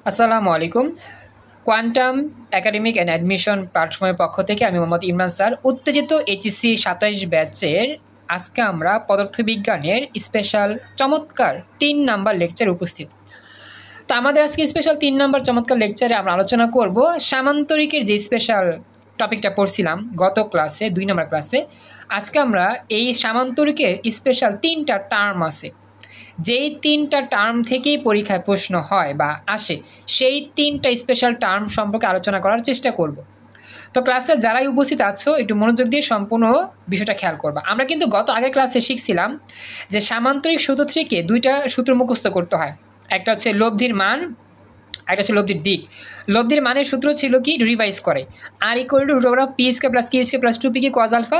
আসসালামু আলাইকুম। Quantum academic and admission প্ল্যাটফর্মের পক্ষ থেকে আমি মোহাম্মদ ইমরান স্যার। উত্তেজিত এইচএসসি ২৭ ব্যাচের আজকে আমরা পদার্থবিজ্ঞানের স্পেশাল চমৎকার ৩ নাম্বার লেকচারে উপস্থিত। তো আমাদের আজকে স্পেশাল ৩ নাম্বার চমৎকার লেকচারে আমরা আলোচনা করব সামান্তরিকের যে স্পেশাল টপিকটা পড়ছিলাম গত ক্লাসে ২ নাম্বার ক্লাসে। আজকে আমরা এই সামান্তরিকের স্পেশাল ৩টা টার্ম আছে, যেই ৩টা টার্ম থেকেই পরীক্ষায় প্রশ্ন হয় বা আসে, সেই ৩টা স্পেশাল টার্ম সম্পর্কে আলোচনা করার চেষ্টা করব। তো ক্লাসে যারাই উপস্থিত আছো একটু মনোযোগ দিয়ে সম্পূর্ণ বিষয়টা খেয়াল করবা। আমরা কিন্তু গত আগের ক্লাসে শিখছিলাম যে সামান্তরিক সূত্র থেকে 2টা সূত্র মুখস্থ করতে হয়। একটা হচ্ছে লব্ধির মান, একটা হচ্ছে লব্ধির দিক। লব্ধির মানের সূত্র ছিল কি, রিভাইজ করে R equal to root of P square plus Q square plus 2p q cos alpha.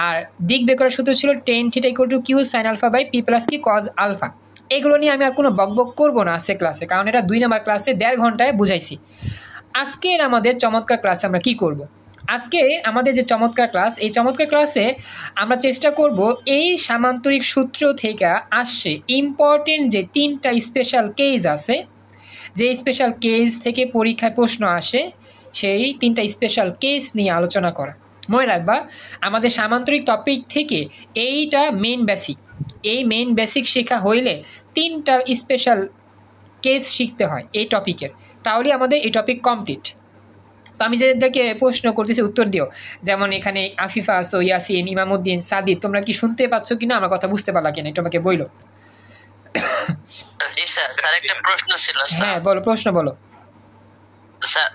আর দিক বের করার সূত্র ছিল tan theta equal to Q sine alpha by P plus Q cos alpha. এগুলো নিয়ে আমি আর কোনো বকবক করবো না আজকে ক্লাসে, কারণ এটা 2 নাম্বার ক্লাসে 1.5 ঘন্টায় বুঝাইছি। আজকের আমাদের চমৎকার ক্লাসে আমরা কি করব, আজকে আমাদের যে চমৎকার ক্লাস, এই চমৎকার ক্লাসে আমরা চেষ্টা করব এই সামান্তরিক সূত্র থেকে আসছে ইম্পর্টেন্ট যে 3টা স্পেশাল কেস আছে, যে স্পেশাল কেস থেকে পরীক্ষায় প্রশ্ন আসে, সেই 3টা স্পেশাল কেস নিয়ে আলোচনা করা। মনে রাখবা আমাদের সামান্তরিক টপিক থেকে এইটা মেইন বেসিক, এই মেইন বেসিক শেখা হইলে 3টা স্পেশাল কেস শিখতে হয় এই টপিকের, তাহলে আমাদের এই টপিক কমপ্লিট। তো আমি যাদেরকে প্রশ্ন করতেছি উত্তর দিও, যেমন এখানে আফিফা আসো, ইয়াসিন, ইমামউদ্দিন, সাদিদ, তোমরা কি শুনতে পাচ্ছ কিনা, আমার কথা বুঝতে পারলা কিনা, এটা আমাকে বইলো। জি স্যার, স্যার একটা প্রশ্ন ছিল স্যার। হ্যাঁ বলো, প্রশ্ন বলো। স্যার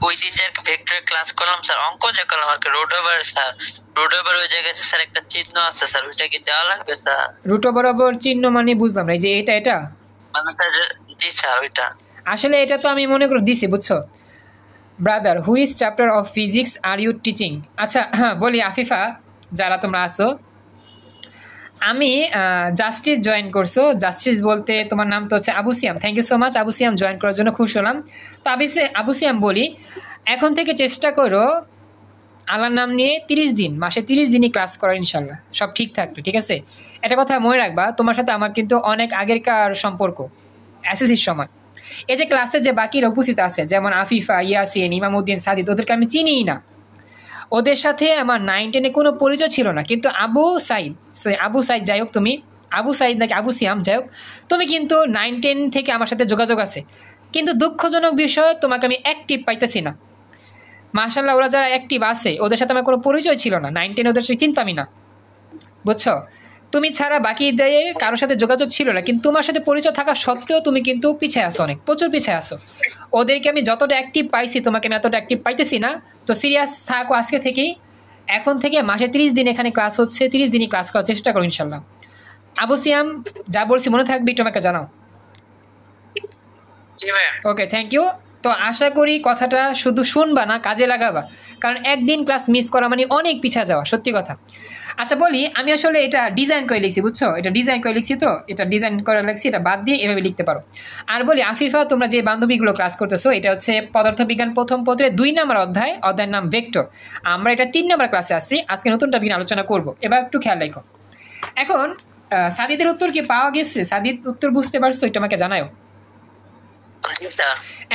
ওই দিন যে ভেক্টর ক্লাস করলাম স্যার, অঙ্ক যে করলাম আর root over, sir root over ওই জায়গায় স্যার একটা চিহ্ন আছে স্যার, ওইটা কি দেওয়া লাগবে স্যার? রুট বরাবর চিহ্ন মানে বুঝলাম না, এই যে এটা মানে জি স্যার ওইটা আসলে এটা তো আমি মনে করে দিছি, বুঝছো brother. Which chapter of physics are you teaching? আচ্ছা হ্যাঁ বলি আফিফা, যারা তোমরা আসো, আমি জাস্টিস জয়েন করছো। জাস্টিস বলতে তোমার নাম তো হচ্ছে Abu Siyam. Thank you so much Abu Siyam, join করার জন্য খুশি হলাম। তো আবু সিয়াম বলি, এখন থেকে চেষ্টা করো আল্লাহর নাম নিয়ে 30 দিন, মাসে 30 দিনই ক্লাস করার, ইনশাল্লাহ সব ঠিক থাকবে, ঠিক আছে? একটা কথা মনে রাখবা, তোমার সাথে আমার কিন্তু অনেক আগেরকার সম্পর্ক, এসএসসির সময়। এই যে ক্লাসে যে বাকিরা উপস্থিত আছে, যেমন আফিফা, ইয়াসিন, ইমামউদ্দিন, সাদিদ, ওদেরকে আমি চিনিই না, ওদের সাথে আমার 9-10-এ কোনো পরিচয় ছিল না। কিন্তু আবু সাইদ যাই হোক, তুমি আবু সাইদ নাকি আবু সিয়াম যাই হোক, তুমি কিন্তু 9-10 থেকে আমার সাথে যোগাযোগ আছে। কিন্তু দুঃখজনক বিষয়, তোমাকে আমি অ্যাক্টিভ পাইতেছি না। মাশাআল্লাহ, ওরা যারা অ্যাক্টিভ আছে ওদের সাথে আমার কোনো পরিচয় ছিল না, 9-10 ওদের সাথে চিন্তামই না, বুঝছো? তুমি ছাড়া বাকিদের কারোর সাথে যোগাযোগ ছিল না, কিন্তু তোমার সাথে পরিচয় থাকা সত্ত্বেও তুমি কিন্তু পিছিয়ে আসো, অনেক প্রচুর পিছিয়ে আসো। ওদেরকে আমি যতটা অ্যাক্টিভ পাইছি, তোমাকে আমি এতটা অ্যাক্টিভ পাইতেছি না। তো সিরিয়াস থাকো আজকে থেকেই, এখন থেকে মাসে 30 দিন এখানে ক্লাস হচ্ছে, 30 দিনই ক্লাস করার চেষ্টা করো ইনশাল্লাহ। আবু সিয়াম, যা বলছি মনে থাকবে, একটু আমাকে জানাও। ওকে, থ্যাংক ইউ। তো আশা করি কথাটা শুধু শুনবা না, কাজে লাগাবা, কারণ একদিন ক্লাস মিস করা মানে অনেক পিছিয়ে যাওয়া, সত্যি কথা। আচ্ছা বলি, আমি আসলে এটা ডিজাইন করে লিখছি, বুঝছো? এটা ডিজাইন করে লিখছি, তো এটা ডিজাইন করে লিখছি, এটা বাদ দিয়ে এভাবে লিখতে পারো। আর বলি আফিফা, তোমরা যে বান্ধবীগুলো ক্লাস করতেছো, এটা হচ্ছে পদার্থবিজ্ঞান প্রথম পত্রের 2 নম্বর অধ্যায়ের নাম ভেক্টর। আমরা এটা 3 নম্বর ক্লাসে আসছি, আজকে নতুন টপিক আলোচনা করব, এবার একটু খেয়াল রাখো। এখন সাদিদের উত্তর কি পাওয়া গেছে? সাদিদ উত্তর বুঝতে পারছো? এটা আমাকে জানাও।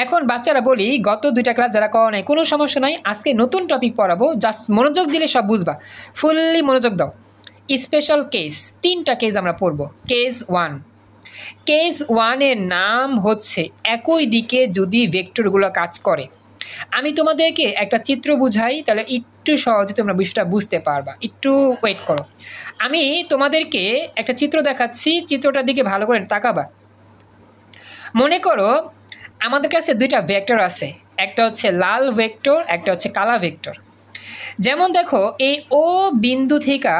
এখন বাচ্চারা বলি, গত 2টা ক্লাস যারা করো নাই কোনো সমস্যা নাই, আজকে নতুন টপিক পড়াবো, জাস্ট মনোযোগ দিলে সব বুঝবা, ফুললি মনোযোগ দাও। স্পেশাল কেস 3টা কেস আমরা পড়বো। কেস 1, কেস 1 এর নাম হচ্ছে একই দিকে যদি ভেক্টরগুলো কাজ করে। আমি তোমাদেরকে একটা চিত্র বুঝাই, তাহলে একটু সহজে তোমরা বিষয়টা বুঝতে পারবা, একটু ওয়েট করো। আমি তোমাদেরকে একটা চিত্র দেখাচ্ছি, চিত্রটার দিকে ভালো করে তাকাবা। মনে করো আমাদের কাছে 2টা ভেক্টর আছে, একটা হচ্ছে লাল ভেক্টর, একটা হচ্ছে কালা ভেক্টর। যেমন দেখো, এই ও বিন্দু থেকে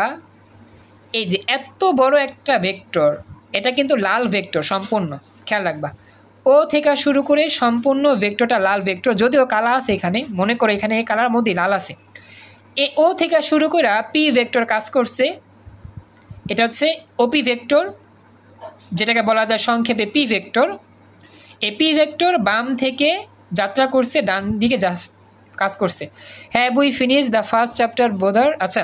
এই যে এত বড় একটা ভেক্টর, এটা কিন্তু লাল ভেক্টর সম্পূর্ণ, খেয়াল রাখবা। ও থেকে শুরু করে সম্পূর্ণ ভেক্টরটা লাল ভেক্টর, যদিও কালা আছে এখানে, মনে করো এখানে এই কালার মধ্যে লাল আছে। এই ও থেকে শুরু করে পি ভেক্টর কাজ করছে, এটা হচ্ছে ওপি ভেক্টর, যেটাকে বলা যায় সংক্ষেপে পি ভেক্টর। এপি ভেক্টর বাম থেকে যাত্রা করছে, ডান দিকে কাজ করছে। Have we finish the first chapter brother? আচ্ছা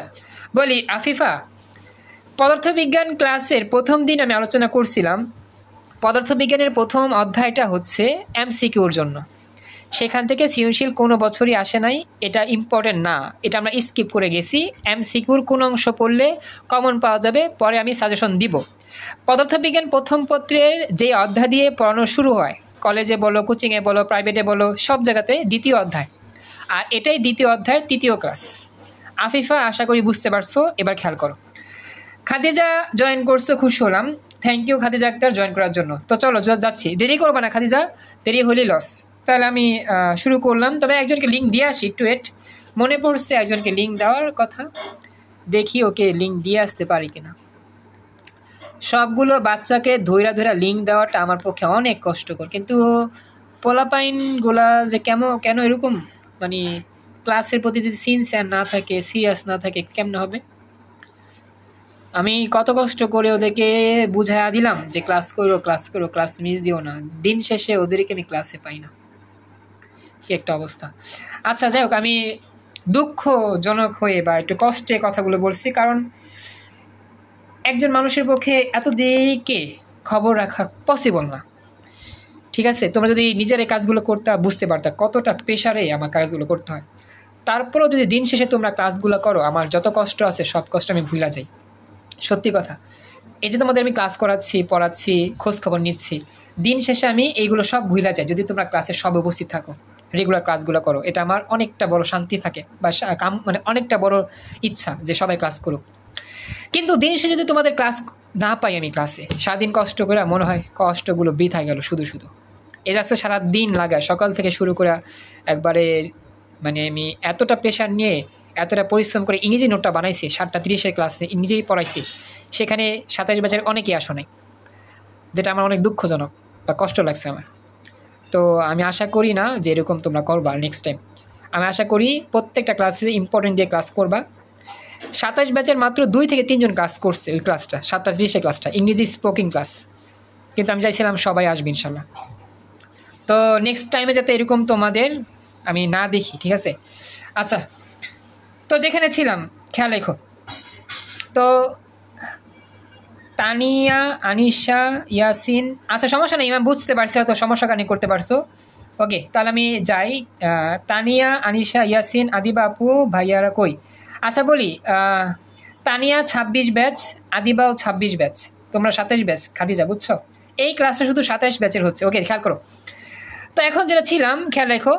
বলি আফিফা, পদার্থবিজ্ঞান ক্লাসের প্রথম দিন আমি আলোচনা করছিলাম পদার্থবিজ্ঞানের প্রথম অধ্যায়টা হচ্ছে এমসিকিউর জন্য। সেখান থেকে সৃজনশীল কোনো বছরই আসে নাই, এটা ইম্পর্টেন্ট না, এটা আমরা স্কিপ করে গেছি। এমসিকিউর কোন অংশ পড়লে কমন পাওয়া যাবে পরে আমি সাজেশন দিব। পদার্থবিজ্ঞান প্রথম পত্রের যে অধ্যায় দিয়ে পড়ানো শুরু হয়, কলেজে বলো, কোচিংয়ে বলো, প্রাইভেটে বলো, সব জায়গাতে দ্বিতীয় অধ্যায়, আর এটাই দ্বিতীয় অধ্যায়ের তৃতীয় ক্লাস। আফিফা, আশা করি বুঝতে পারছো, এবার খেয়াল করো। খাদিজা জয়েন করছো, খুশি হলাম, thank you Khadija Akter join করার জন্য। তো চলো যাচ্ছি, দেরি করবো না খাদিজা, দেরি হলেই লস। তাহলে আমি শুরু করলাম, তবে একজনকে লিঙ্ক দিয়ে আসি, একটু ওয়েট, মনে পড়ছে একজনকে লিঙ্ক দেওয়ার কথা, দেখি ওকে লিঙ্ক দিয়ে আসতে পারি কিনা। সবগুলো বাচ্চাকে ধৈরা ধৈরা লিঙ্ক দেওয়াটা আমার পক্ষে অনেক কষ্টকর, কিন্তু পোলাপাইনগুলা যে কেন এরকম, মানে ক্লাসের প্রতি যদি সিনসিয়ার না থাকে, সিরিয়াস না থাকে, কেমনে হবে? আমি কত কষ্ট করে ওদেরকে বুঝাইয়া দিলাম যে ক্লাস করো, ক্লাস মিস দিও না, দিন শেষে ওদেরকে আমি ক্লাসে পাই না, কি একটা অবস্থা। আচ্ছা, যাই হোক, আমি দুঃখজনক হয়ে বা একটু কষ্টে কথাগুলো বলছি, কারণ একজন মানুষের পক্ষে এত দিকে খবর রাখা পসিবল না। ঠিক আছে, তোমরা যদি নিজের এই কাজগুলো করতে বুঝতে পারতা কতটা প্রেশারে আমার কাজগুলো করতে হয়, তারপরেও যদি দিন শেষে তোমরা ক্লাসগুলো করো, আমার যত কষ্ট আছে সব কষ্ট আমি ভুলা যাই। সত্যি কথা, এই যে তোমাদের আমি ক্লাস করাচ্ছি, পড়াচ্ছি, খোঁজখবর নিচ্ছি, দিন শেষে আমি এইগুলো সব ভুলা যাই যদি তোমরা ক্লাসে সব উপস্থিত থাকো, রেগুলার ক্লাসগুলো করো। এটা আমার অনেকটা বড় শান্তি থাকে, বা মানে অনেকটা বড় ইচ্ছা যে সবাই ক্লাস করুক। কিন্তু দিন শেষে যদি তোমাদের ক্লাস না পাই আমি ক্লাসে, সারাদিন কষ্ট করে মনে হয় কষ্টগুলো বৃথা গেল শুধু শুধু। এই যাচ্ছে সারাদিন লাগায়, সকাল থেকে শুরু করে একবারে, মানে আমি এতটা প্রেশার নিয়ে এতটা পরিশ্রম করে ইংরেজি নোটটা বানাইছি, 7:30 ক্লাসে ইংরেজি পড়াইছি, সেখানে 27 ব্যাচের অনেকেই আসো নাই, যেটা আমার অনেক দুঃখজনক বা কষ্ট লাগছে আমার। তো আমি আশা করি না যে এরকম তোমরা করবা নেক্সট টাইম। আমি আশা করি প্রত্যেকটা ক্লাসে ইম্পর্টেন্ট দিয়ে ক্লাস করবা। 27 ব্যাচের মাত্র 2 থেকে 3 জন ক্লাস করছে, ওই ক্লাসটা 7:30 ক্লাসটা ইংরেজি স্পোকিং ক্লাস, কিন্তু আমি চাইছিলাম সবাই আসবে ইনশাল্লাহ। তো নেক্সট টাইমে যাতে এরকম তোমাদের আমি না দেখি, ঠিক আছে? আচ্ছা, তো যেখানে ছিলাম খেয়াল রেখো। তো তানিয়া, আনিশা, ইয়াসিন, আচ্ছা সমস্যা নেই, আমি বুঝতে পারছি, হয়তো সমস্যা কানি করতে পারছো। ওকে, তাহলে আমি যাই। তানিয়া, আনিশা, ইয়াসিন, আদিবা আপু, ভাইয়ারা কই? আচ্ছা বলি, তানিয়া 26 ব্যাচ, আদিবাও 26 ব্যাচ, তোমরা 27 ব্যাচ, খাদিজা, বুঝছো? এই ক্লাসটা শুধু 27 ব্যাচের হচ্ছে। ওকে, খেয়াল করো। তো এখন যেটা ছিলাম, খেয়াল রেখো,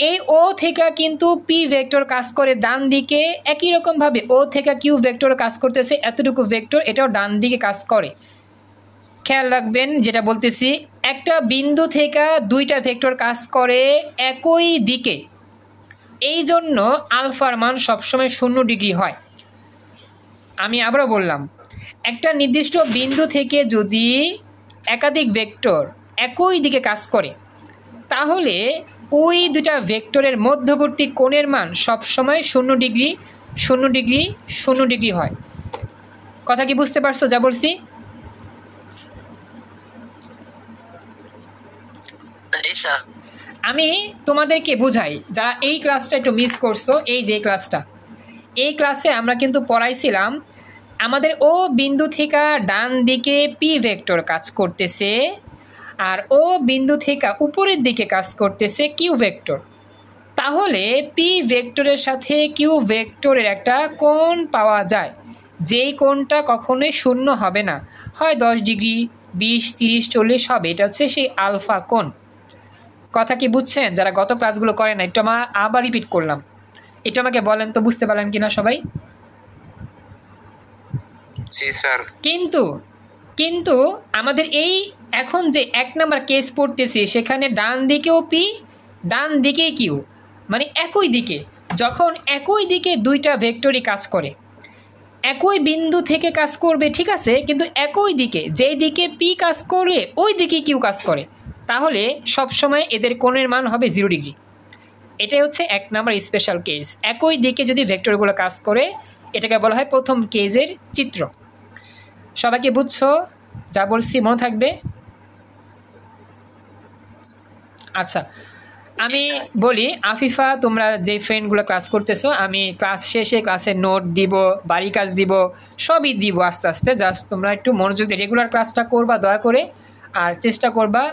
এই ও থেকে কিন্তু পি ভেক্টর কাজ করে ডান দিকে, একই রকমভাবে ও থেকে কিউ ভেক্টর কাজ করতেছে, এতটুকু ভেক্টর এটাও ডান দিকে কাজ করে। খেয়াল রাখবেন যেটা বলতেছি, একটা বিন্দু থেকে দুইটা ভেক্টর কাজ করে একই দিকে, এই জন্য আলফার মান সবসময় 0 ডিগ্রি হয়। আমি আবারও বললাম, একটা নির্দিষ্ট বিন্দু থেকে যদি একাধিক ভেক্টর একই দিকে কাজ করে, তাহলে ওই দুটা ভেক্টরের মধ্যবর্তী কোণের মান সবসময় 0 ডিগ্রি 0 ডিগ্রি 0 ডিগ্রি হয়। কথা কি বুঝতে পারছো যা বলছি? আমি তোমাদেরকে বুঝাই, যারা এই ক্লাসটা একটু মিস করছো, এই যে ক্লাসটা, এই ক্লাসে আমরা কিন্তু পড়াইছিলাম আমাদের ও বিন্দু থেকে ডান দিকে পি ভেক্টর কাজ করতেছে, আর ও বিন্দু থেকে উপরের দিকে কাজ করতেছে কিউ ভেক্টর। তাহলে পি ভেক্টরের সাথে কিউ ভেক্টরের একটা কোণ পাওয়া যায়, যেই কোণটা কখনোই 0 হবে না, হয় 10 ডিগ্রি, 20, 30, 40 হবে, এটা হচ্ছে সেই আলফা কোণ। কথা কি বুঝছেন? যারা গত ক্লাসগুলো করে না, একটু আমার আবার রিপিট করলাম, একটু আমাকে বলেন তো বুঝতে পারলেন কিনা সবাই? জি স্যার। কিন্তু আমাদের এই এখন যে 1 নাম্বার কেস পড়তেছি, সেখানে ডান দিকেও পি, ডান দিকে কিউ, মানে একই দিকে, যখন একই দিকে দুইটা ভেক্টরই কাজ করে, একই বিন্দু থেকে কাজ করবে, ঠিক আছে, কিন্তু একই দিকে, যেই দিকে পি কাজ করে ওই দিকে কিউ কাজ করে, তাহলে সবসময় এদের কোণের মান হবে 0 ডিগ্রি। এটাই হচ্ছে 1 নাম্বার স্পেশাল কেস, একই দিকে যদি ভেক্টরগুলো কাজ করে, এটাকে বলা হয় প্রথম কেসের চিত্র। সবাইকে বুঝছো যা বলছি? মনে থাকবে? আচ্ছা, আমি বলি, আফিফা, তোমরা যে ফ্রেন্ডগুলো ক্লাস করতেছো, আমি ক্লাস শেষে ক্লাসের নোট দিব, বাড়ি কাজ দিব, সবই দিব আস্তে আস্তে, জাস্ট তোমরা একটু মনোযোগ দিয়ে রেগুলার ক্লাসটা করবা দয়া করে। আর চেষ্টা করবা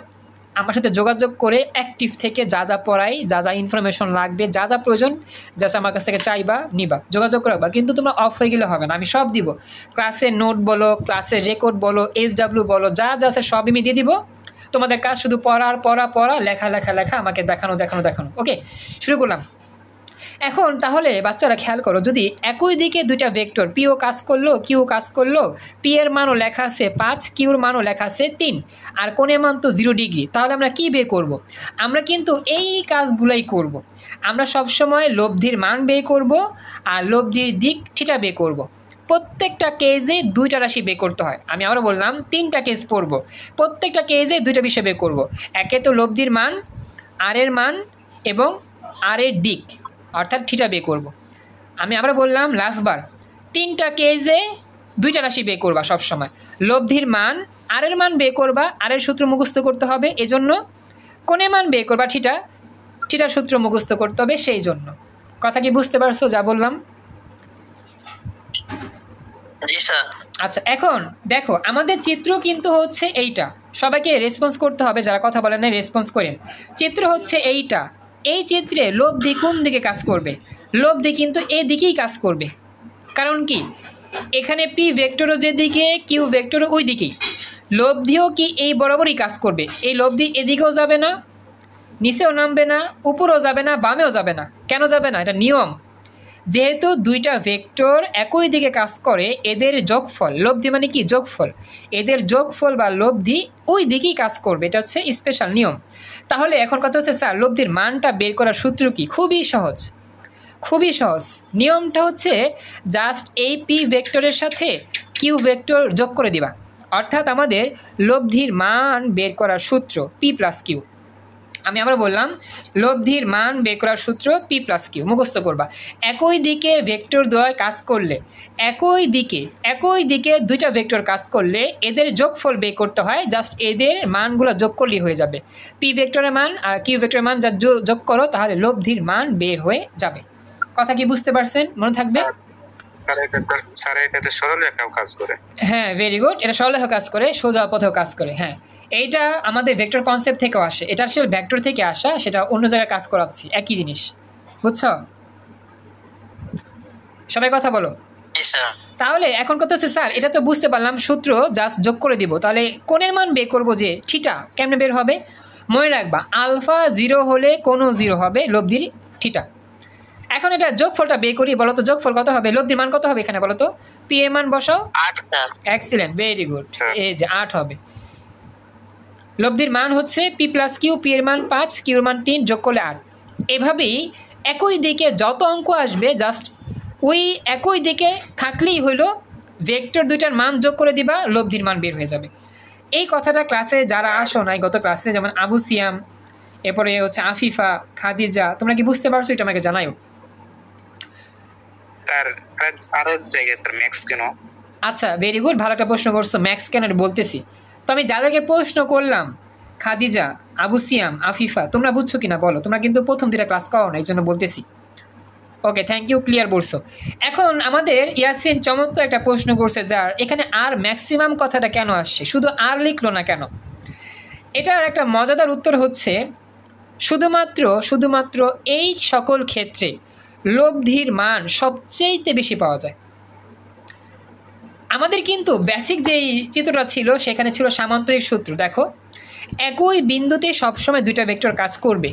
আমার সাথে যোগাযোগ করে অ্যাক্টিভ থেকে যা যা পড়াই, যা যা ইনফরমেশন লাগবে, যা যা প্রয়োজন, জাস্ট আমার কাছ থেকে চাইবা, নিবা, যোগাযোগ রাখবা। কিন্তু তোমরা অফ হয়ে গেলে হবে না, আমি সব দিব। ক্লাসের নোট বলো, ক্লাসের রেকর্ড বলো, SW বলো, যা যা আছে সবই আমি দিয়ে দিব। তোমাদের কাজ শুধু পড়া, লেখা, আমাকে দেখানো। ওকে, শুরু করলাম। এখন তাহলে বাচ্চারা খেয়াল করো, যদি একই দিকে দুইটা ভেক্টর পিও কাজ করলো, কিউ কাজ করলো, পি এর মানও লেখা আছে 5, কিউর মানও লেখা আছে 3, আর কোণের মান তো 0 ডিগ্রি, তাহলে আমরা কি বের করব? আমরা কিন্তু এই কাজগুলাই করব। আমরা সবসময় লব্ধির মান বের করব আর লব্ধির দিক থিটা বের করব। প্রত্যেকটা কেজে দুইটা রাশি বের করতে হয়। আমি আবারও বললাম 3টা কেজ পড়ব, প্রত্যেকটা কেজে দুইটা বিষয় বের করব। একে তো লব্ধির মান, আর এর মান এবং আর এর দিক, অর্থাৎ থিটা বের করব। আমি আবার বললাম লাস্টবার, 3টা কেজে দুইটা রাশি বের করবা সবসময়। লব্ধির মান, আর এর মান বের করবা, আর এর সূত্র মুখস্থ করতে হবে, এজন্য কোণের মান বের করবা থিটার সূত্র মুখস্থ করতে হবে, সেই জন্য। কথা কি বুঝতে পারছো যা বললাম? জি স্যার। আচ্ছা, এখন দেখো আমাদের চিত্র কিন্তু হচ্ছে এইটা। সবাইকে রেসপন্স করতে হবে, যারা কথা বলেন না রেসপন্স করেন। চিত্র হচ্ছে এইটা। এই চিত্রে লব্ধি কোন দিকে কাজ করবে? লব্ধি কিন্তু এই দিকেই কাজ করবে। কারণ কি, এখানে পি ভেক্টরও যেদিকে, কিউ ভেক্টরও ওই দিকেই। লব্ধিও কি এই বরাবরই কাজ করবে। এই লব্ধি এদিকেও যাবে না, নিচেও নামবে না, উপরেও যাবে না, বামেও যাবে না। কেন যাবে না? এটা নিয়ম। যেহেতু দুইটা ভেক্টর একই দিকে কাজ করে, এদের যোগফল, লব্ধি মানে কি যোগফল, এদের যোগফল বা লব্ধি ওই দিকেই কাজ করবে। এটা হচ্ছে স্পেশাল নিয়ম। তাহলে এখন কথা হচ্ছে স্যার লব্ধির মানটা বের করার সূত্র কি? খুবই সহজ। নিয়মটা হচ্ছে জাস্ট এই পি ভেক্টরের সাথে কিউ ভেক্টর যোগ করে দিবা। অর্থাৎ আমাদের লব্ধির মান বের করার সূত্র পি প্লাস কিউ। আমি আবার বললাম, লব্ধির মান বের করার সূত্র পি প্লাস কিউ মুখস্থ করবা। একই দিকে ভেক্টর দ্বয় কাজ করলে, একই দিকে দুইটা ভেক্টর কাজ করলে এদের যোগফল বের করতে হয়। জাস্ট এদের মানগুলো যোগ করলেই হয়ে যাবে। পি ভেক্টরের মান আর কিউ ভেক্টরের মান যা যোগ করো, তাহলে লব্ধির মান বের হয়ে যাবে। কথা কি বুঝতে পারছেন? মনে থাকবে? হ্যাঁ, ভেরি গুড। এটা সরলরেখা কাজ করে, সোজা পথেও কাজ করে। হ্যাঁ, এইটা আমাদের ভেক্টর কনসেপ্ট থেকেও আসে। এটা আসলে ভেক্টর থেকে আসা, সেটা অন্য জায়গায় কাজ করাচ্ছি, একই জিনিস। বুঝছো? সবাই কথা বলো। তাহলে এখন কথা হচ্ছে স্যার এটা তো বুঝতে পারলাম, সূত্র জাস্ট যোগ করে দিব। তাহলে কোণের মান বের করবো, যে থিটা কেমনে বের হবে? মনে রাখবা, আলফা 0 হলে কোনো 0 হবে লব্ধির থিটা। এখন এটা যোগফলটা বের করি, বলো তো যোগফল কত হবে? লব্ধির মান কত হবে এখানে বলো তো? পি এর মান বসাও। 8। Excellent, very good. এই যে 8 হবে। লব্ধির মান হচ্ছে পি প্লাস কিউ, পি এর মান 5, কিউর মান 3, যোগ করলে 8। এভাবেই একই দিকে যত অঙ্ক আসবে জাস্ট ওই একই দিকে থাকলেই হইলো, ভেক্টর দুইটার মান যোগ করে দিবা, লব্ধির মান বের হয়ে যাবে। এই কথাটা ক্লাসে যারা আসো নাই গত ক্লাসে, যেমন আবু সিয়াম, এরপরে হচ্ছে আফিফা, খাদিজা, তোমরা কি বুঝতে পারছো? এটা আমাকে জানাইও। আচ্ছা, ভেরি গুড, ভালো একটা প্রশ্ন করছো। ম্যাক্স কেন বলতেছি। তো আমি যাদেরকে প্রশ্ন করলাম, খাদিজা, আবু সিয়াম, আফিফা, তোমরা বুঝছো কিনা বলো? তোমরা কিন্তু প্রথম দুটা ক্লাস করো না, এই জন্য বলতেছি। ওকে, থ্যাংক ইউ, ক্লিয়ার বলছো। এখন আমাদের ইয়াসিন চমৎকার একটা প্রশ্ন করছে, যার এখানে আর ম্যাক্সিমাম কথাটা কেন আসছে, শুধু আর লিখলো না কেন? এটার একটা মজাদার উত্তর হচ্ছে, শুধুমাত্র এই সকল ক্ষেত্রে লব্ধির মান সবচেয়ে বেশি পাওয়া যায়। আমাদের কিন্তু বেসিক যেই চিত্রটা ছিল সেখানে ছিল সামান্তরিক সূত্র। দেখো, একই বিন্দুতে সবসময় দুইটা ভেক্টর কাজ করবে,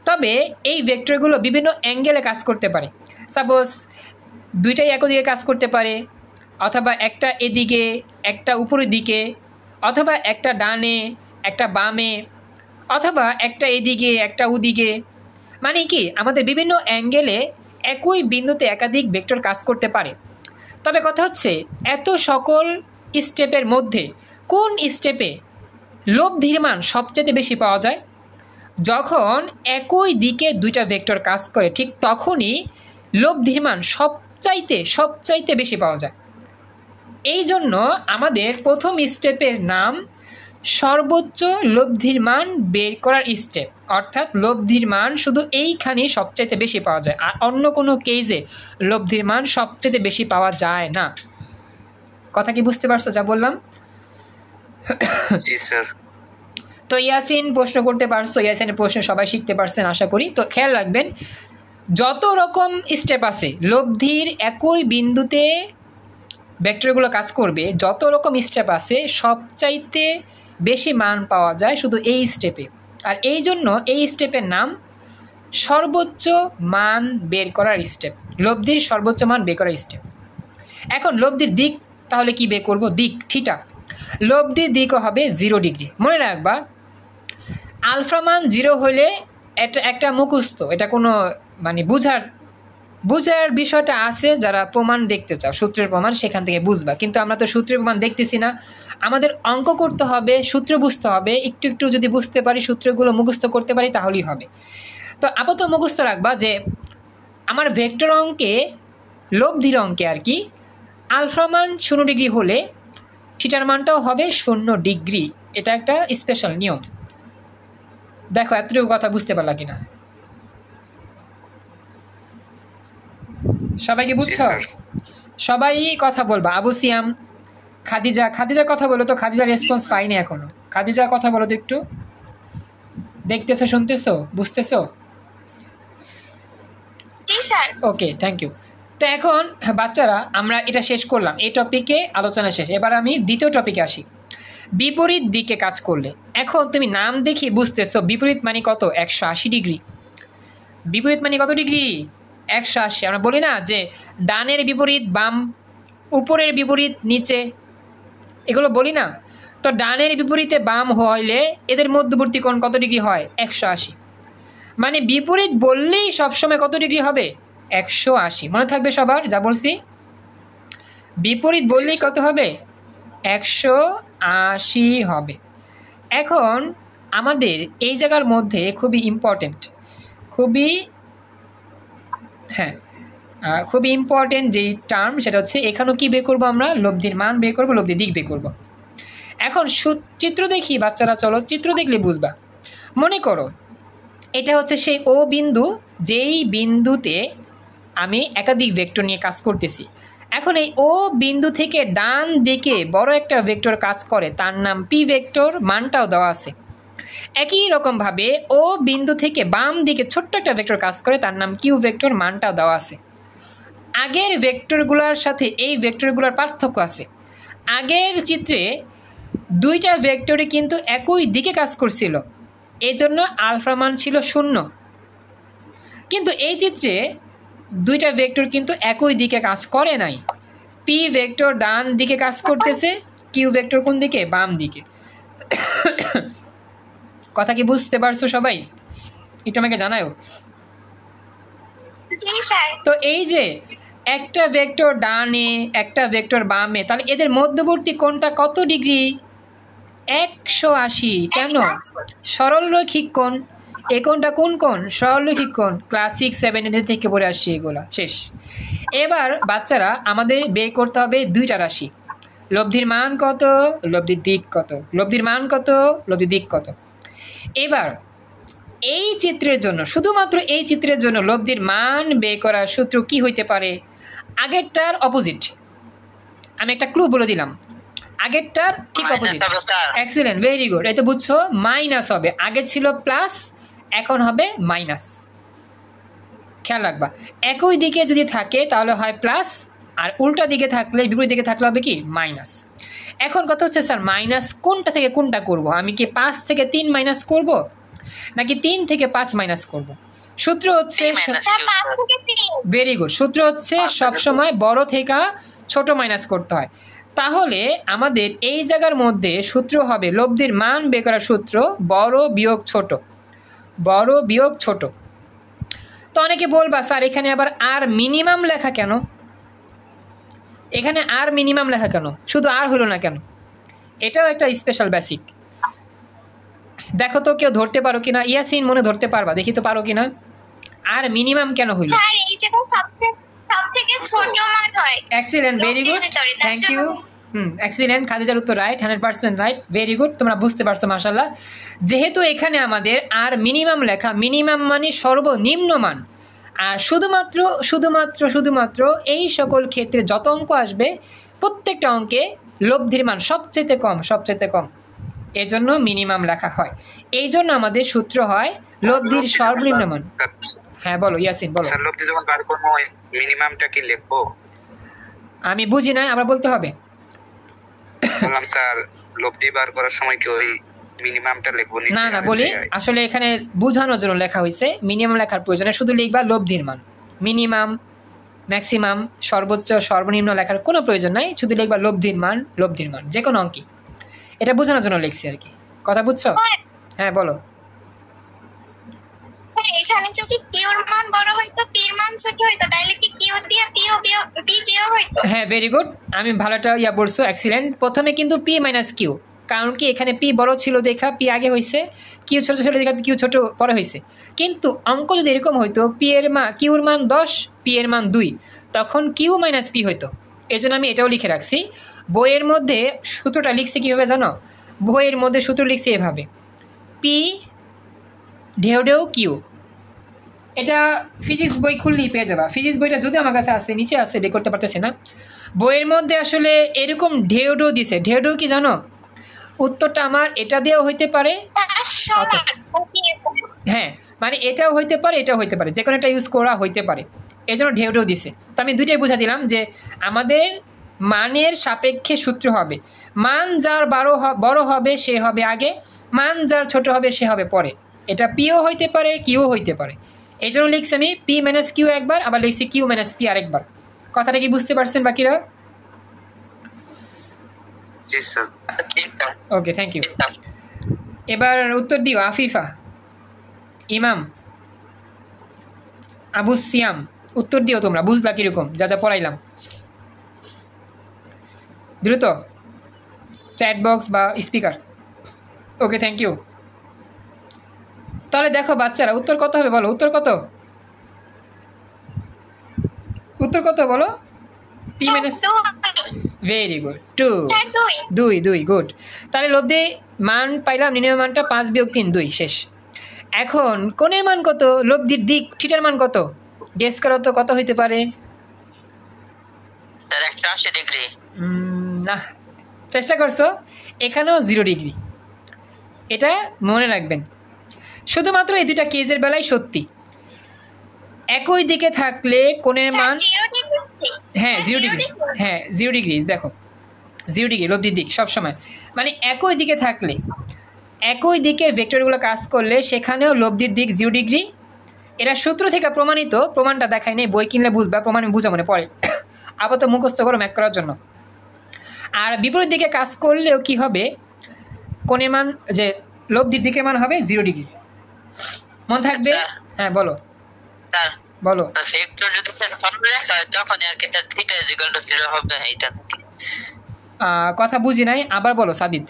তবে এই ভেক্টরগুলো বিভিন্ন অ্যাঙ্গেলে কাজ করতে পারে। সাপোজ দুইটাই একই দিকে কাজ করতে পারে, অথবা একটা এদিকে, একটা উপরের দিকে, অথবা একটা ডানে, একটা বামে, অথবা একটা এদিকে, একটা ওদিকে। মানে কি, আমাদের বিভিন্ন অ্যাঙ্গেলে একই বিন্দুতে একাধিক ভেক্টর কাজ করতে পারে। তবে কথা হচ্ছে, এত সকল স্টেপের মধ্যে কোন স্টেপে লব্ধির মান সবচেয়ে বেশি পাওয়া যায়? যখন একই দিকে দুইটা ভেক্টর কাজ করে, ঠিক তখনই লব্ধির মান সবচাইতে বেশি পাওয়া যায়। এই জন্য আমাদের প্রথম স্টেপের নাম সর্বোচ্চ লব্ধির মান বের করার স্টেপ। অর্থাৎ লব্ধির মান শুধু এইখানেই সবচাইতে বেশি পাওয়া যায়, আর অন্য কোনো কেসে লব্ধির মান সবচাইতে বেশি পাওয়া যায় না। কথা কি বুঝতে পারছো যা বললাম? জি স্যার। তো ইয়াসিন প্রশ্ন করতে পারছো, ইয়াসিনের প্রশ্ন সবাই শিখতে পারছেন আশা করি। তো খেয়াল রাখবেন, যত রকম স্টেপ আছে লব্ধির একই বিন্দুতে ভেক্টরগুলো কাজ করবে, যত রকম স্টেপ আছে সবচাইতে বেশি মান পাওয়া যায় শুধু এই স্টেপে। আর এই জন্য এই স্টেপের নাম সর্বোচ্চ মান বের করার স্টেপ, লব্ধির সর্বোচ্চ মান বের করার স্টেপ। এখন লব্ধির দিক তাহলে কি বের করব? দিক থিটা। লব্ধির দিকও হবে 0 ডিগ্রি। মনে রাখবা আলফা মান 0 হলে এটা একটা মুখস্থ, এটা কোনো মানে বুঝার বিষয়টা আছে। যারা প্রমাণ দেখতে চাও, সূত্রের প্রমাণ, সেখান থেকে বুঝবা। কিন্তু আমরা তো সূত্রের প্রমাণ দেখতেছি না, আমাদের অঙ্ক করতে হবে, সূত্র বুঝতে হবে। একটু একটু যদি বুঝতে পারি, সূত্রগুলো মুখস্থ করতে পারি তাহলেই হবে। তো আপাতত মুখস্থ রাখবা যে আমার ভেক্টর অঙ্কে, লব্ধির অঙ্কে আর কি, আলফা মান 0 ডিগ্রি হলে থিটার মানটাও হবে 0 ডিগ্রি। এটা একটা স্পেশাল নিয়ম। দেখো এতটুকু কথা বুঝতে পারলা কিনা? সবাইকে বুঝছো? সবাই কথা বলবা। আবু সিয়াম, খাদিজা কথা বলো তো। খাদিজা রেসপন্স পাইনি এখনো। খাদিজা কথা বলো তো একটু। দেখতেছো, শুনতেছো, বুঝতেছো? জি স্যার। Okay, thank you. তো এখন বাচ্চারা আমরা এটা শেষ করলাম, এই টপিকে আলোচনা শেষ। এবার আমি দ্বিতীয় টপিকে আসি। বিপরীত দিকে কাজ করলে। এখন তুমি নাম দেখি বুঝতেছো বিপরীত মানে কত? 180 ডিগ্রি। বিপরীত মানে কত ডিগ্রি? 180। আমরা বলি না যে ডানের বিপরীত বাম, উপরের বিপরীত নিচে, এগুলো বলি না? তো ডানের বিপরীতে বাম হইলে এদের মধ্যবর্তী কোণ কত ডিগ্রি হয়? 180। মানে বিপরীত বললেই সবসময় কত ডিগ্রি হবে? 180। মনে থাকবে সবার যা বলছি? বিপরীত বললেই কত হবে? 180 হবে। এখন আমাদের এই জায়গার মধ্যে খুবই ইম্পর্টেন্ট, খুবই যেই টার্ম, সেটা হচ্ছে এখানেও কি বের করবো আমরা? লব্ধির মান বের করবো, লব্ধির দিক বের করবো। এখন চিত্র দেখি বাচ্চারা, চলো চিত্র দেখলে বুঝবা। মনে করো এটা হচ্ছে সেই ও বিন্দু, যেই বিন্দুতে আমি একাধিক ভেক্টর নিয়ে কাজ করতেছি। এখন এই ও বিন্দু থেকে ডান দিকে বড় একটা ভেক্টর কাজ করে, তার নাম পি ভেক্টর, মানটাও দেওয়া আছে। একই রকমভাবে ও বিন্দু থেকে বাম দিকে ছোট্ট একটা ভেক্টর কাজ করে, তার নাম কিউ ভেক্টর, মানটাও দেওয়া আছে। আগের ভেক্টরগুলোর সাথে এই ভেক্টরগুলোর পার্থক্য আছে। আগের চিত্রে দুইটা ভেক্টরে কিন্তু একই দিকে কাজ করছিল, এই জন্য আলফা মান ছিল 0। কিন্তু এই চিত্রে দুইটা ভেক্টর কিন্তু একই দিকে কাজ করে নাই। পি ভেক্টর ডান দিকে কাজ করতেছে, কিউ ভেক্টর কোন দিকে? বাম দিকে। কথা কি বুঝতে পারছো সবাই? একটু আমাকে জানাও। তো এই যে একটা ভেক্টর ডানে, একটা ভেক্টর বামে, তাহলে এদের মধ্যবর্তী কোণটা কত ডিগ্রি? 180। কেন? সরলরৈখিক কোণ। এই কোণটা কোন কোণ? সরলরৈখিক কোণ। ক্লাস 6, 7, 8 থেকে পড়ে আসছি, এগুলা শেষ। এবার বাচ্চারা আমাদের বের করতে হবে দুইটা রাশি, লব্ধির মান কত, লব্ধির দিক কত। লব্ধির মান কত, লব্ধির দিক কত। এবার এই চিত্রের জন্য, শুধুমাত্র এই চিত্রের জন্য লব্ধির মান বের করার সূত্র কি হইতে পারে? আগেরটার অপোজিট। আমি একটা ক্লু বলে দিলাম, আগেরটার ঠিক অপোজিট। Excellent, very good. এই তো বুঝছো, মাইনাস হবে। আগে ছিল প্লাস, এখন হবে মাইনাস। খেয়াল রাখবা, একই দিকে যদি থাকে তাহলে হয় প্লাস, আর উল্টা দিকে থাকলে, বিপরীত দিকে থাকলে হবে কি? মাইনাস। এখন কথা হচ্ছে স্যার মাইনাস কোনটা থেকে কোনটা করব? আমি কি 5 থেকে 3 মাইনাস করব, নাকি 3 থেকে 5 মাইনাস করব? সূত্র হচ্ছে, ভেরি গুড, সূত্র হচ্ছে সবসময় বড় থেকে ছোট মাইনাস করতে হয়। তাহলে আমাদের এই জায়গার মধ্যে সূত্র হবে লব্ধির মান বের করার সূত্র বড় বিয়োগ ছোট, বড় বিয়োগ ছোট। তো অনেকে বলবা স্যার এখানে আবার আর মিনিমাম লেখা কেন? এখানে আর মিনিমাম লেখা কেন? শুধু আর হলো না কেন? এটাও একটা স্পেশাল বেসিক। দেখো তো কেউ ধরতে পারো কিনা? ইয়াসিন মনে ধরতে পারবা, দেখি তো পারো কিনা। আর মিনিমাম কেন হইল? স্যার এই যেটা সবথেকে ছোট মান হয়। Excellent, very good, thank you. Excellent, খাদিজার উত্তর রাইট, 100% রাইট, ভেরি গুড, তোমরা বুঝতে পারছো মাশাআল্লাহ। যেহেতু এখানে আমাদের আর মিনিমাম লেখা, মিনিমাম মানে সর্বনিম্ন মান, আর শুধুমাত্র এই সকল ক্ষেত্রে যত অঙ্ক আসবে প্রত্যেকটা অঙ্কে লব্ধির মান সবচেয়ে কম, সবচেয়ে কম। এজন্য মিনিমাম লেখা হয়। এই জন্য আমাদের সূত্র হয় লব্ধির সর্বনিম্ন মান। হ্যাঁ বলো ইয়াসিন বলো। স্যার লব্ধি যখন বার করবো মিনিমামটা কি লিখবো? আমি বুঝি না, আবার বলতে হবে। বললাম স্যার লব্ধি বার করার সময় কি ওই মিনিমামটা লিখবো? না না বলি, আসলে এখানে বোঝানোর জন্য লেখা হয়েছে, মিনিমাম লেখার প্রয়োজনে শুধু লিখবা লব্ধির মান। মিনিমাম, ম্যাক্সিমাম, সর্বোচ্চ, সর্বনিম্ন লেখার কোনো প্রয়োজন নাই, শুধু লিখবা লব্ধির মান, লব্ধির মান যে কোনো অঙ্কই। এটা বোঝানোর জন্য লিখছি আর কি, কথা বুঝছো? হ্যাঁ বলো। এখানে যদি কিউর মান বড় হইতো পির মান ছোট হইতো, তাহলে কি কিউ দিয়ে পি বিয়োগ হইতো? হ্যাঁ ভেরি গুড, আমি ভালোটা বলছো, এক্সিলেন্ট। প্রথমে কিন্তু পি মাইনাস কিউ, কারণ কি এখানে পি বড় ছিল দেখা পি আগে হয়েছে, কিউ ছোট ছিল দেখা কিউ ছোট পরে হয়েছে। কিন্তু অঙ্ক যদি এরকম হইতো পি এর মান, কিউর মান 10, পি এর মান 2, তখন কিউ মাইনাস পি হইতো। এই জন্য আমি এটাও লিখে রাখছি। বইয়ের মধ্যে সূত্রটা লিখছি কীভাবে জানো? বইয়ের মধ্যে সূত্র লিখছি এভাবে, পি ঢেউ ঢেউ কিউ। এটা ফিজিক্স বই খুললেই পেয়ে যাবা। ফিজিক্স বইটা যদি আমার কাছে আসে, নিচে আসে, বের করতে পারতেছি না। বইয়ের মধ্যে আসলে এরকম ঢেউ ঢেউ দিছে। ঢেউ ঢেউ কি জানো? উত্তরটা আমার এটা দিয়েও হইতে পারে, হ্যাঁ মানে এটাও হইতে পারে, এটাও হইতে পারে, যে কোনো একটা ইউজ করা হইতে পারে। এই জন্য ঢেউ ঢেউ দিছে। তো আমি দুইটাই বুঝা দিলাম যে আমাদের মানের সাপেক্ষে সূত্র হবে, মান যার বড় হবে সে হবে আগে, মান যার ছোট হবে সে হবে পরে। এটা পিও হইতে পারে, কিউ হইতে পারে। এই জন্য লিখছি আমি পি মাইনাস কিউ একবার, আবার লিখছি কিউ মাইনাস পি আরেকবার। কথাটা কি বুঝতে পারছেন বাকিরা? জি স্যার। Okay thank you. এবার উত্তর দিও আফিফা, ইমাম, আবু সিয়াম, উত্তর দিও তোমরা, বুঝলা কিরকম যা যা পড়াইলাম? দ্রুত চ্যাট বক্স বা স্পিকার। Okay thank you. তাহলে দেখো বাচ্চারা উত্তর কত হবে বলো? উত্তর কত? উত্তর কত বলো? P minus, very good, 2 2 2 good. তাহলে লব্ধি মান পাইলাম, নির্ণয় মানটা 5 বিয়োগ 3 2 শেষ। এখন কোণের মান কত? লব্ধির দিক থিটার মান কত? গেস করো তো কত হইতে পারে? 180 ডিগ্রি। না, চেষ্টা করছো, এখানেও 0 ডিগ্রি। এটা মনে রাখবেন, শুধুমাত্র এই দুইটা কেজের বেলায় সত্যি। একই দিকে থাকলে কোণের মান, হ্যাঁ 0 ডিগ্রি, হ্যাঁ 0 ডিগ্রি, দেখো 0 ডিগ্রি লব্ধির দিক সবসময়, মানে একই দিকে থাকলে, একই দিকে ভেক্টরগুলো কাজ করলে সেখানেও লব্ধির দিক 0 ডিগ্রি। এটা সূত্র থেকে প্রমাণিত, প্রমাণটা দেখাই নেই, বই কিনলে বুঝবা, প্রমাণ বুঝা মনে পড়ে, আপাতত মুখস্থ করো ম্যাথ করার জন্য। আর বিপরীত দিকে কাজ করলেও কি হবে? কোণের মান, যে লব্ধির দিকের মান হবে 0 ডিগ্রি, মনে থাকবে? হ্যাঁ বলো বলো। ভেক্টর যদি ফর্মুলা হয় তখন আর কি থিটা ইকুয়াল টু 0 হবে, এটা নাকি? কথা বুঝি নাই, আবার বলো সাদিদ।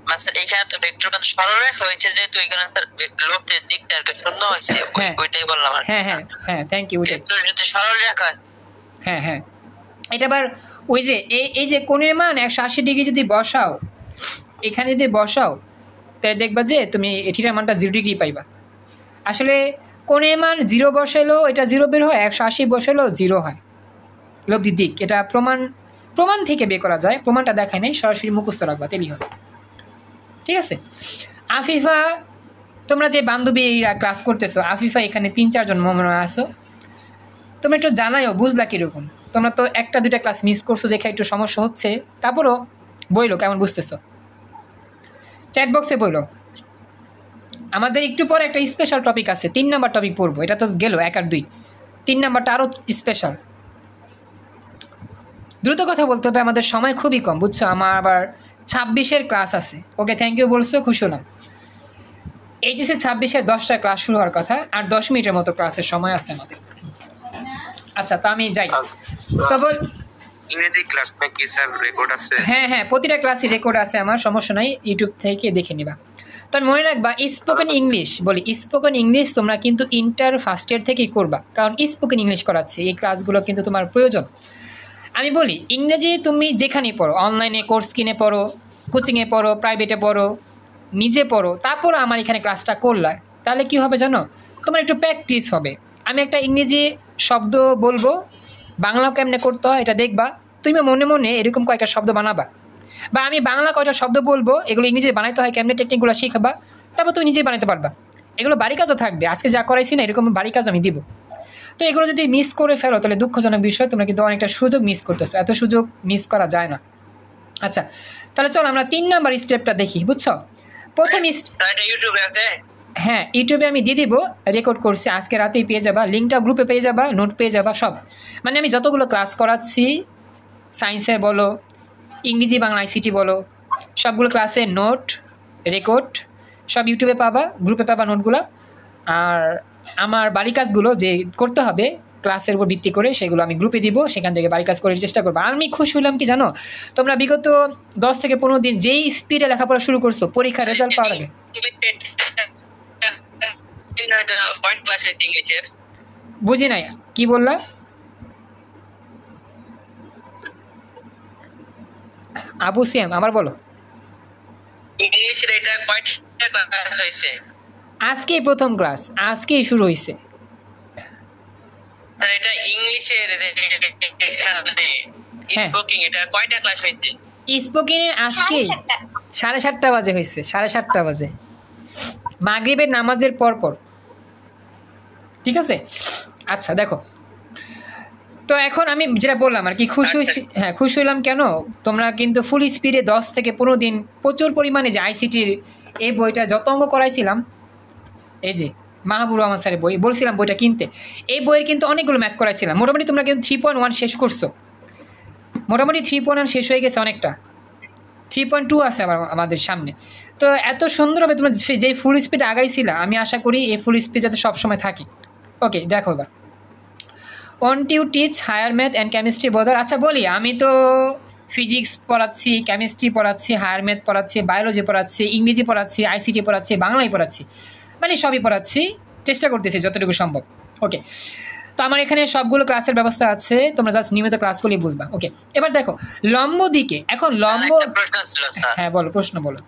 মানে এখানে তো ভেক্টর মানে সরলরেখা হয়েছে, যেহেতু এখানে স্যার লব্ধির দিকটা আর কি শূন্য হয়েছে, ওইটাই বললাম আর কি। হ্যাঁ হ্যাঁ হ্যাঁ থ্যাংক ইউ। ভেক্টর যদি সরলরেখা, হ্যাঁ হ্যাঁ, এটা আবার ওই যে এই যে কোণের মান 180 ডিগ্রি যদি বসাও, এখানে যদি বসাও, তাই দেখবা যে তুমি থিটার মানটা 0 ডিগ্রি পাইবা। আসলে কোণের মান 0 বসাইলেও এটা 0 বের হয়, 180 বসাইলেও 0 হয় লব্ধির দিক। এটা প্রমাণ থেকে বের করা যায়, প্রমাণটা দেখায় নাই, সরাসরি মুখস্থ রাখবা তেলি হবে, ঠিক আছে? আফিফা, তোমরা যে বান্ধবীরা ক্লাস করতেছো, আফিফা এখানে 3-4 জন মনে আসো, তোমরা একটু জানাইও বুঝলা কীরকম। তোমরা তো 1-2টা ক্লাস মিস করছো দেখে একটু সমস্যা হচ্ছে, তারপরও বইলো কেমন বুঝতেছো, চ্যাট বক্সে বইলো। আমাদের একটু পরে একটা স্পেশাল টপিক আছে, 3 নাম্বার টপিক পড়বো, এটা তো গেল 1 আর 2, 3 নাম্বারটা আরও স্পেশাল। দ্রুত কথা বলতে হবে, আমাদের সময় খুবই কম, বুঝছো? আমার আবার 26-এর ক্লাস আছে। ওকে থ্যাংক ইউ বলছো, খুশি হলাম। এইচএসসি 26-এর 10টায় ক্লাস শুরু হওয়ার কথা, আর 10 মিনিটের মতো ক্লাসের সময় আছে আমাদের। আচ্ছা তা আমি যাই। তো বল, ইংরেজি ক্লাস কি স্যার রেকর্ড আছে? হ্যাঁ হ্যাঁ, প্রতিটা ক্লাসই রেকর্ড আছে আমার, সমস্যা নাই, ইউটিউব থেকে দেখে নিবা। তো মনে রাখবা স্পোকেন ইংলিশ, বলি স্পোকেন ইংলিশ তোমরা কিন্তু ইন্টার ফার্স্ট ইয়ার থেকেই করবা, কারণ স্পোকেন ইংলিশ করাচ্ছে, এই ক্লাসগুলো কিন্তু তোমার প্রয়োজন। আমি বলি ইংরেজি তুমি যেখানেই পড়ো, অনলাইনে কোর্স কিনে পড়ো, কোচিংয়ে পড়ো, প্রাইভেটে পড়ো, নিজে পড়ো, তারপর আমার এখানে ক্লাসটা করলা, তাহলে কি হবে জানো? তোমার একটু প্র্যাকটিস হবে। আমি একটা ইংরেজি শব্দ বলবো, বাংলা কেমনে করতে হয় এটা দেখবা, তুমি মনে মনে এরকম কয়েকটা শব্দ বানাবা, বা আমি বাংলা কয়টা শব্দ বলবো, এগুলো ইংরেজি বানাইতে হয় কেমনে, টেকনিকগুলো শিখবা, তারপর তুমি নিজেই বানাতে পারবা। এগুলো বাড়ি কাজও থাকবে, আজকে যা করাইছি না এরকম বাড়ি কাজ আমি দিব। তো এগুলো যদি মিস করে ফেলো তাহলে দুঃখজনক বিষয়, তোমরা কিন্তু অনেকটা সুযোগ মিস করতেছো, এত সুযোগ মিস করা যায় না। আচ্ছা তাহলে চলো আমরা 3 নাম্বার স্টেপটা দেখি, বুঝছো? প্রথম এটা ইউটিউবে আছে? হ্যাঁ ইউটিউবে আমি দিয়ে দিব, রেকর্ড করছি, আজকে রাতেই পেয়ে যাবা, লিঙ্কটা গ্রুপে পেয়ে যাবা, নোট পেয়ে যাবা সব। মানে আমি যতগুলো ক্লাস করাচ্ছি, সায়েন্সের বলো, ইংরেজি বাংলা আইসিটি বলো, সবগুলো ক্লাসের নোট রেকর্ড সব ইউটিউবে পাবা, গ্রুপে পাবা নোটগুলো। আর আমার বাড়ি কাজগুলো যে করতে হবে ক্লাসের উপর ভিত্তি করে, সেগুলো আমি গ্রুপে দিব, সেখান থেকে বাড়ি কাজ করার চেষ্টা করবো। আমি খুশি হলাম কি জানো, তোমরা বিগত 10 থেকে 15 দিন যেই স্পিডে লেখাপড়া শুরু করছো পরীক্ষার রেজাল্ট পাওয়ার আগে। বুঝি নাই, কি বললা? আবু সিয়াম আবার বলো। ইংলিশের এটা কয়টা ক্লাস হইছে? আজকেই প্রথম ক্লাস, আজকেই শুরু হয়েছে। আর এটা ইংলিশের স্পোকিং, এটা কয়টা ক্লাস হইছে? স্পোকেনের আজকে 7:30 বাজে হয়েছে, 7:30 বাজে, মাগরিবের নামাজের পর পর, ঠিক আছে? আচ্ছা দেখো, তো এখন আমি যেটা বললাম আর কি, খুশি হয়েছি। হ্যাঁ খুশি হলাম কেন, তোমরা কিন্তু ফুল স্পিডে 10 থেকে 15 দিন প্রচুর পরিমাণে যে আইসিটির এই বইটা যত অঙ্ক করাইছিলাম, এই যে মাহবুব রহমান স্যারের বই, বলছিলাম বইটা কিনতে, এই বইয়ের কিন্তু অনেকগুলো ম্যাথ করাইছিলাম। মোটামুটি তোমরা কিন্তু 3.1 শেষ করছো, মোটামুটি 3.1 শেষ হয়ে গেছে, অনেকটা 3.2 আছে আমাদের সামনে। তো এত সুন্দরভাবে তোমরা যে ফুল স্পিডে আগাইছিলা, আমি আশা করি এই ফুল স্পিড যাতে সবসময় থাকি। ওকে দেখো এবার, want you teach higher math and chemistry brother. আচ্ছা বলি, আমি তো ফিজিক্স পড়াচ্ছি, কেমিস্ট্রি পড়াচ্ছি, হায়ার ম্যাথ পড়াচ্ছি, বায়োলজি পড়াচ্ছি, ইংরেজি পড়াচ্ছি, আইসিটি পড়াচ্ছি, বাংলাই পড়াচ্ছি, মানে সবই পড়াচ্ছি, চেষ্টা করতেছি যতটুকু সম্ভব। ওকে, তো আমার এখানে সবগুলো ক্লাসের ব্যবস্থা আছে, তোমরা জাস্ট নিয়মিত ক্লাসগুলি বুঝবা। ওকে, এবার দেখো লম্ব দিকে, এখন লম্ব, প্রশ্ন ছিল স্যার। হ্যাঁ বলো, প্রশ্ন বলো।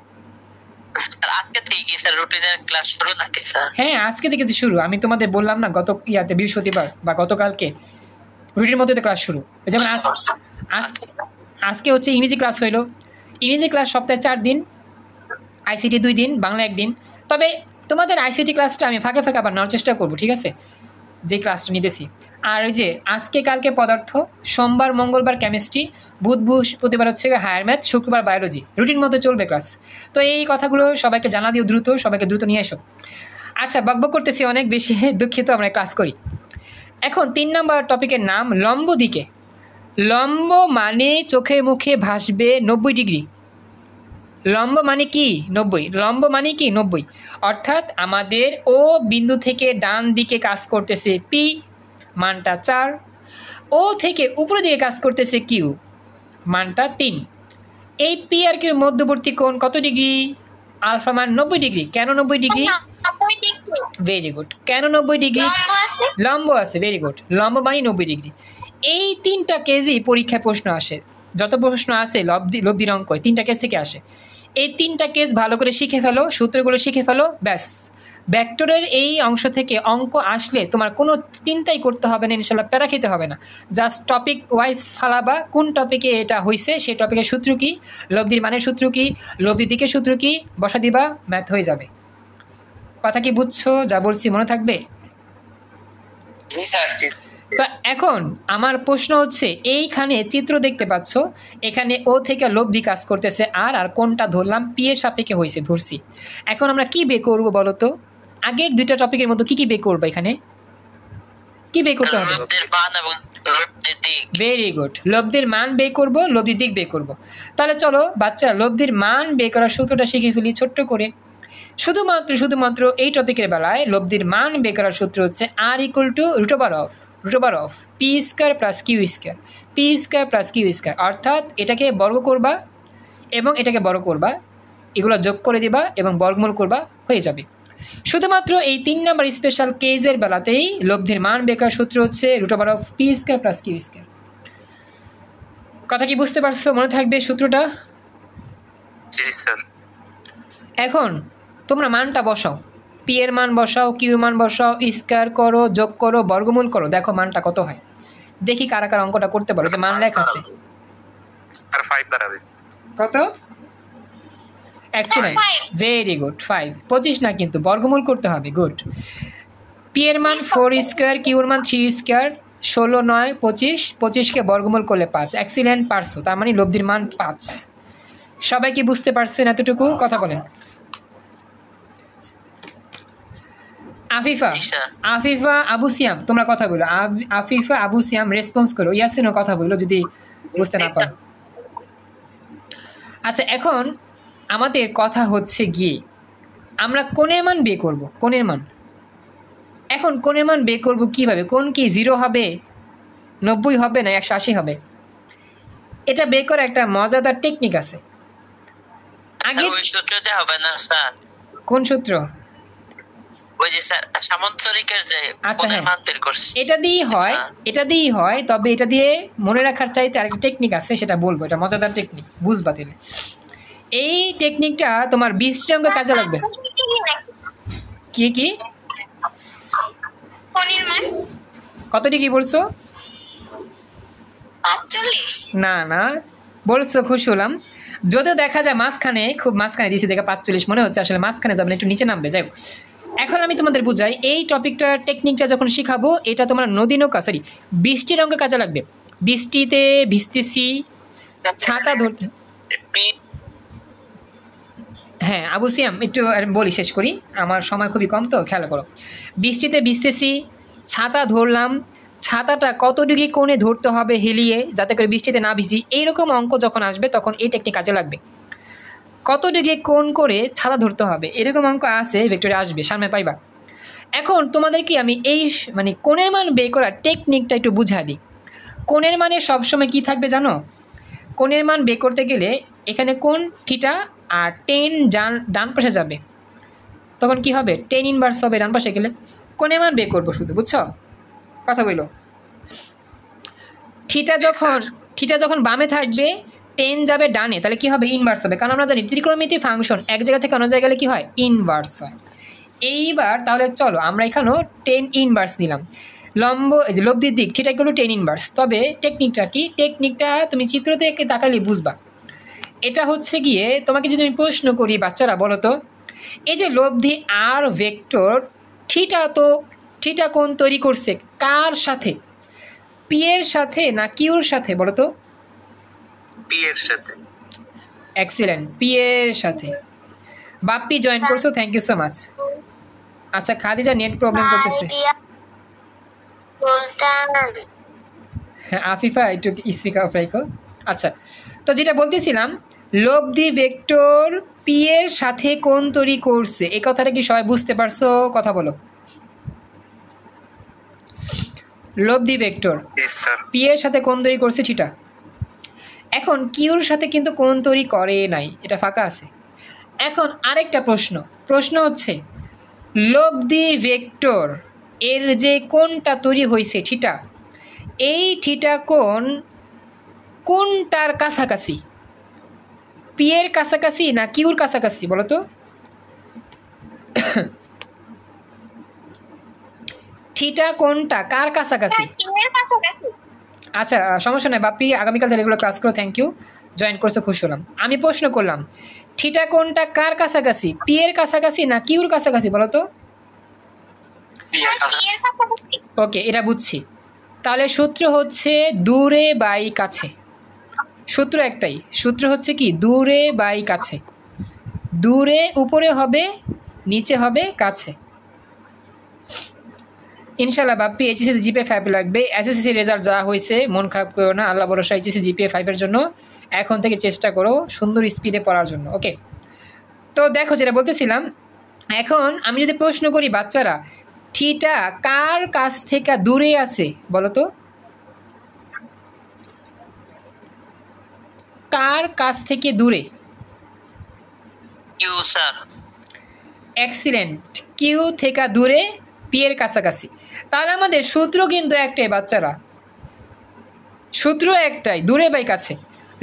আজকে থেকে কি স্যার রুটিনের ক্লাস শুরু নাকি স্যার? হ্যাঁ আজকে থেকে শুরু, আমি তোমাদের বললাম না গত বৃহস্পতিবার বা গতকালকে রুটিনের মধ্যে ক্লাস শুরু। যেমন আজকে হচ্ছে ইংরেজি ক্লাস হইলো, ইংরেজি ক্লাস সপ্তাহে 4 দিন, আইসিটি 2 দিন, বাংলা 1 দিন। তবে তোমাদের আইসিটি ক্লাসটা আমি ফাঁকে ফাঁকে আবার নেওয়ার চেষ্টা করবো, ঠিক আছে, যে ক্লাসটা নিতেছি। আর ওই যে আজকে কালকে পদার্থ, সোমবার মঙ্গলবার কেমিস্ট্রি, বুধ বৃহস্পতিবার হচ্ছে হায়ার ম্যাথ, শুক্রবার বায়োলজি, রুটিন মতো চলবে ক্লাস। তো এই কথাগুলো সবাইকে জানা দিও দ্রুত, সবাইকে দ্রুত নিয়ে এসো। আচ্ছা বকবক করতেছি অনেক বেশি, দুঃখিত, আমরা ক্লাস করি। এখন 3 নম্বর টপিকের নাম লম্ব দিকে। লম্ব মানে চোখে মুখে ভাসবে 90 ডিগ্রি। লম্ব মানে কি 90, লম্ব মানে কি 90, অর্থাৎ আমাদের ও বিন্দু থেকে ডান দিকে কাজ করতেছে পি, মানটা 4, ও থেকে উপরের দিকে কাজ করতেছে কিউ, মানটা 3। এই পি আর কিউর মধ্যবর্তী কোণ কত ডিগ্রি? আলফা মান 90 ডিগ্রি। কেন 90 ডিগ্রি? ভেরি গুড, কেন 90 ডিগ্রি? লম্ব আছে, ভেরি গুড, লম্ব মানে 90 ডিগ্রি। এই 3টা কেজি পরীক্ষায় প্রশ্ন আসে, যত প্রশ্ন আসে লব্ধির অঙ্ক 3টা কেস থেকে আসে। এই 3টা কেস ভালো করে শিখে ফেলো, সূত্রগুলো শিখে ফেলো, ব্যাস ভেক্টরের এই অংশ থেকে অঙ্ক আসলে তোমার কোনো চিন্তাই করতে হবে না, ইনশাল্লাহ প্যারা খেতে হবে না। জাস্ট টপিক ওয়াইজ ফালাবা, কোন টপিকে এটা হয়েছে সেই টপিকের সূত্র কি, লব্ধির মানের সূত্র কি, লব্ধির দিকের সূত্র কি, বসা দিবা, ম্যাথ হয়ে যাবে। কথা কি বুঝছো? যা বলছি মনে থাকবে? তো এখন আমার প্রশ্ন হচ্ছে, এইখানে চিত্র দেখতে পাচ্ছ, এখানে ও থেকে লব্ধি কাজ করতেছে, আর কোনটা ধরলাম পি এর সাপেক্ষে হয়েছে ধরছি। এখন আমরা কি বের করবো বলো তো? আগের 2টা টপিকের মতো কি বের করবো? এখানে কি বের করতে হবে? ভেরি গুড, লব্ধির মান বের করবো, লব্ধির দিক বের করবো। তাহলে চলো বাচ্চারা লব্ধির মান বের করার সূত্রটা শিখে ফেলি ছোট্ট করে। শুধুমাত্র এই টপিকের বেলায় লব্ধির মান বের করার সূত্র হচ্ছে R equal to root over of P square plus Q square, p square plus Q square. অর্থাৎ এটাকে বর্গ করবা এবং এটাকে বর্গ করবা, এগুলো যোগ করে দিবা এবং বর্গমূল করবা, হয়ে যাবে। শুধুমাত্র এই 3 নম্বর স্পেশাল কেসের বেলাতেই লব্ধির মান বের করার সূত্র হচ্ছে root over of P square plus Q square. কথা কি বুঝতে পারছো? মনে থাকবে সূত্রটা? এখন তোমরা মানটা বসাও, পি এর মান বসাও, কিউ মান বসাও, স্কয়ার করো, যোগ করো, বর্গমূল করো, দেখো মানটা কত হয়। দেখি কারা কারা অঙ্কটা করতে পারো, যে মান লেখা আছে। কত? Excellent, very good, 5। 25 না কিন্তু, বর্গমূল করতে হবে। গুড। পি এর মান 4 স্কোয়ার, কিউর মান 3 স্কোয়ার, 16 9 25, 25কে বর্গমূল করলে 5। এক্সিলেন্ট, পারছো। তার মানে লব্ধির মান 5। সবাই কি বুঝতে পারছেন এতটুকু? কথা বলেন। আফিফা, জি স্যার। আফিফা, আবু সিয়াম, তোমরা কথা বলো। আফিফা, আবু সিয়াম রেসপন্স করো। ইয়াসিনও কথা বলো যদি বুঝতে না পারো। আচ্ছা, এখন আমাদের কথা হচ্ছে গিয়ে আমরা কোণের মান বের করব। কোণের মান, এখন কোণের মান বের করব কিভাবে? কোণ কি 0 হবে, 90 হবে, না 180 হবে? এটা বের করার একটা মজাদার টেকনিক আছে। আগে ওই সূত্রতে হবে না স্যার। কোন সূত্র? ওই যে স্যার সামান্তরিকের যে আচ্ছা, কোণের হ্যাঁ। মান বের করছে। এটা দিয়েই হয়, এটা দিয়েই হয়। তবে এটা দিয়ে মনে রাখার চাইতে আরেকটা টেকনিক আছে, সেটা বলবো। এটা মজাদার টেকনিক, বুঝবা দিলে। এই টেকনিকটা তোমার 20 অঙ্ক কাজে লাগবে। কি কি কোণের মান কত ডিগ্রি বলছো? 45। না না, বলছো, খুশি হলাম। যদিও দেখা যায় মাঝখানে, খুব মাঝখানে দিয়েছি দেখে 45 মনে হচ্ছে, আসলে মাঝখানে যাবে না, একটু নিচে নামবে। যাই হোক, এখন আমি তোমাদের বুঝাই। এই টপিকটার টেকনিকটা যখন শিখাবো, এটা তোমার নদী নৌকা, সরি, বৃষ্টির অঙ্কে কাজে লাগবে। বৃষ্টিতে ভিজতেছি, ছাতা ধরতে। হ্যাঁ আবু সিয়াম, একটু বলি, শেষ করি, আমার সময় খুবই কম, তো খেয়াল করো। বৃষ্টিতে ভিজতেছি, ছাতা ধরলাম, ছাতাটা কত ডিগ্রি কোণে ধরতে হবে হেলিয়ে, যাতে করে বৃষ্টিতে না ভিজি। এইরকম অঙ্ক যখন আসবে তখন এই টেকনিক কাজে লাগবে। কত ডিগ্রি কোণ করে ছাতা ধরতে হবে, এরকম অঙ্ক আছে, ভেক্টরে আসবে, সামনে পাইবা। এখন তোমাদেরকে আমি এই মানে কোণের মান বের করার টেকনিকটা একটু বুঝা দিই। কোণের মানে সবসময় কি থাকবে জানো? কোণের মান বের করতে গেলে এখানে কোণ থিটা আর 10 ডান পাশে যাবে, তখন কি হবে? 10 ইনভার্স হবে ডান পাশে গেলে। কোণের মান বের করবো শুধু, বুঝছো? কথা বলো। থিটা যখন বামে থাকবে, 10 যাবে ডানে, তাহলে কি হবে? ইনভার্স হবে। কারণ আমরা জানি ত্রিকোণমিতি ফাংশন এক জায়গা থেকে অন্য জায়গায় গেলে কি হয়? ইনভার্স হয়। এইবার তাহলে চলো আমরা এখানেও 10 ইনভার্স নিলাম। লম্ব, এই যে লব্ধির দিক, থিটা ইকুয়াল টু 10 ইনভার্স। তবে টেকনিকটা কি? টেকনিকটা তুমি চিত্র থেকে তাকালে বুঝবা। এটা হচ্ছে গিয়ে, তোমাকে যদি আমি প্রশ্ন করি, বাচ্চারা বলো তো, এই যে লব্ধি আর ভেক্টর থিটা কোণ তৈরি করছে কার সাথে? পি এর সাথে না কিউর সাথে বলো তো? পি এর সাথে। এক্সিলেন্ট, পি এর সাথে। বাপ্পি জয়েন করছো, থ্যাংক ইউ সো মাচ। আচ্ছা, খাদিজা নেট প্রবলেম করতেছে। হ্যাঁ আফিফা, একটু স্পিকার অফ রাখো। আচ্ছা, তো যেটা বলতেছিলাম, লব্ধি ভেক্টর পি এর সাথে কোণ তৈরি করছে, এই কথাটা কি সবাই বুঝতে পারছো? কথা বলো। লব্ধি ভেক্টর পি এর সাথে কোণ তৈরি করছে থিটা। এখন কিউর সাথে কিন্তু কোণ তৈরি করে নাই, এটা ফাঁকা আছে। এখন আরেকটা প্রশ্ন হচ্ছে, লব্ধি ভেক্টর এর যে কোণটা তৈরি হয়েছে থিটা, এই থিটা কোনটার কাছাকাছি? পি এর কাছাকাছি না কিউর কাছাকাছি বলো তো? থিটা কোনটা কার কাছাকাছি? আচ্ছা, সমস্যা নাই বাপ্পি, আগামীকাল থেকে রেগুলার ক্লাস করো। থ্যাংক ইউ, জয়েন করছো, খুশি হলাম। আমি প্রশ্ন করলাম, থিটা কোনটা কার কাছাকাছি? পি এর কাছাকাছি না কিউর কাছাকাছি বলো তো? ওকে, এটা বুঝছি। তাহলে সূত্র হচ্ছে দূরে বাই কাছে। সূত্র একটাই, সূত্র হচ্ছে কি? দূরে বাই কাছে। দূরে উপরে হবে, নিচে হবে কাছে। ইনশাল্লাহ বাপ্পি, এইচএসসি জিপিএ 5 লাগবে। এসএসসি রেজাল্ট যা হয়েছে, মন খারাপ করো না, আল্লাহ ভরসা। এইচএসসি জিপিএ 5-এর জন্য এখন থেকে চেষ্টা করো সুন্দর স্পিডে পড়ার জন্য। ওকে, তো দেখো যেটা বলতেছিলাম, এখন আমি যদি প্রশ্ন করি বাচ্চারা, থিটা কার কাছ থেকে দূরে আছে বলো তো? কার কাছ থেকে দূরে? Q sir. এক্সিলেন্ট, কিউ থেকে দূরে, পি এর কাছাকাছি। তাহলে আমাদের সূত্র কিন্তু একটাই বাচ্চারা, সূত্র একটাই, দূরে বাই কাছে।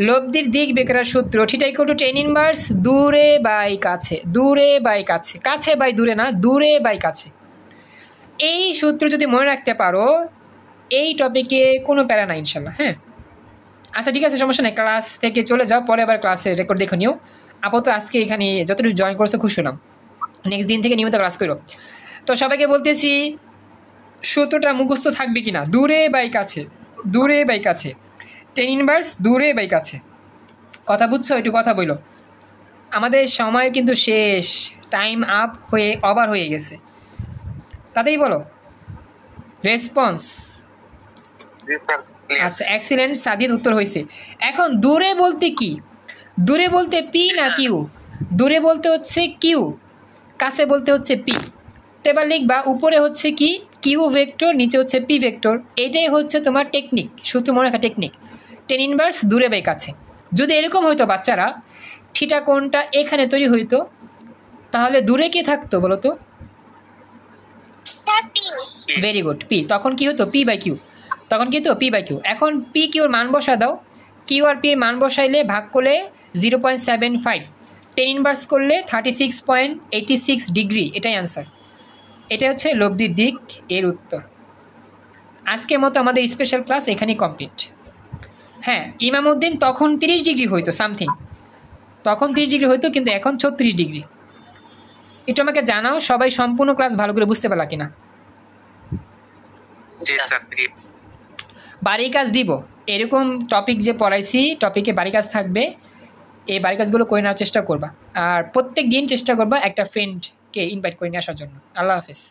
লব্ধির দিক বের করার সূত্র থিটা ইকুয়াল টু 10 ইনভার্স দূরে বাই কাছে। দূরে বাই কাছে, কাছে বাই দূরে না, দূরে বাই কাছে। এই সূত্র যদি মনে রাখতে পারো, এই টপিকে কোনো প্যারা নাই ইনশাল্লাহ। হ্যাঁ, আচ্ছা ঠিক আছে, সমস্যা নেই, ক্লাস থেকে চলে যাও, পরে আবার ক্লাসে রেকর্ড দেখে নিও। আপাতত আজকে এখানে যতটুকু জয়েন করছো খুশি হলাম, নেক্সট দিন থেকে নিয়মিত ক্লাস করো। তো সবাইকে বলতেছি সূত্রটা মুখস্থ থাকবে কিনা, দূরে বাই কাছে, দূরে বাই কাছে, টেন ইনভার্স দূরে বাই কাছে, কথা বুঝছো? একটু কথা বলো, আমাদের সময় কিন্তু শেষ, টাইম আপ হয়ে ওভার হয়ে গেছে, তাতেই বলো রেসপন্স। জি স্যার ক্লিয়ার। আচ্ছা এক্সিলেন্ট, সাদিদ উত্তর হয়েছে। এখন দূরে বলতে কি? দূরে বলতে পি না কিউ? দূরে বলতে হচ্ছে কিউ, কাছে বলতে হচ্ছে পি। তো এবার লিখবা উপরে হচ্ছে কি কিউ ভেক্টর, নিচে হচ্ছে পি ভেক্টর, এটাই হচ্ছে তোমার টেকনিক, সূত্র মনে রাখা টেকনিক, টেন ইনভার্স দূরে বাই কাছে। যদি এরকম হইতো বাচ্চারা, থিটা কোণটা এখানে তৈরি হইতো, তাহলে দূরে কে থাকতো বলো তো? Sir P. Very good, P. তখন কি হতো? পি বাই কিউ, তখন কি হতো? P by Q. এখন পি কিউর মান বসা দাও, কিউ আর পির মান বসাইলে ভাগ করলে 0.75, টেন ইনভার্স করলে 36.86 ডিগ্রি, এটাই অ্যান্সার। এটা হচ্ছে লব্ধির দিক এর উত্তর। আজকের মতো আমাদের স্পেশাল ক্লাস এখানেই কমপ্লিট। হ্যাঁ, ইমামউদ্দিন তখন 30 ডিগ্রি হইতো সামথিং, তখন 30 ডিগ্রি হইতো, কিন্তু এখন 36 ডিগ্রি। একটু আমাকে জানাও সবাই সম্পূর্ণ ক্লাস ভালো করে বুঝতে পারলা কিনা। জি স্যার বাড়ির কাজ দিব, এরকম টপিক যে পড়াইছি টপিকে বাড়ি কাজ থাকবে, এই বাড়ি কাজগুলো করে নেওয়ার চেষ্টা করবা, আর প্রত্যেক দিন চেষ্টা করবা একটা ফ্রেন্ডকে ইনভাইট করে নিয়ে আসার জন্য। আল্লাহ হাফেজ।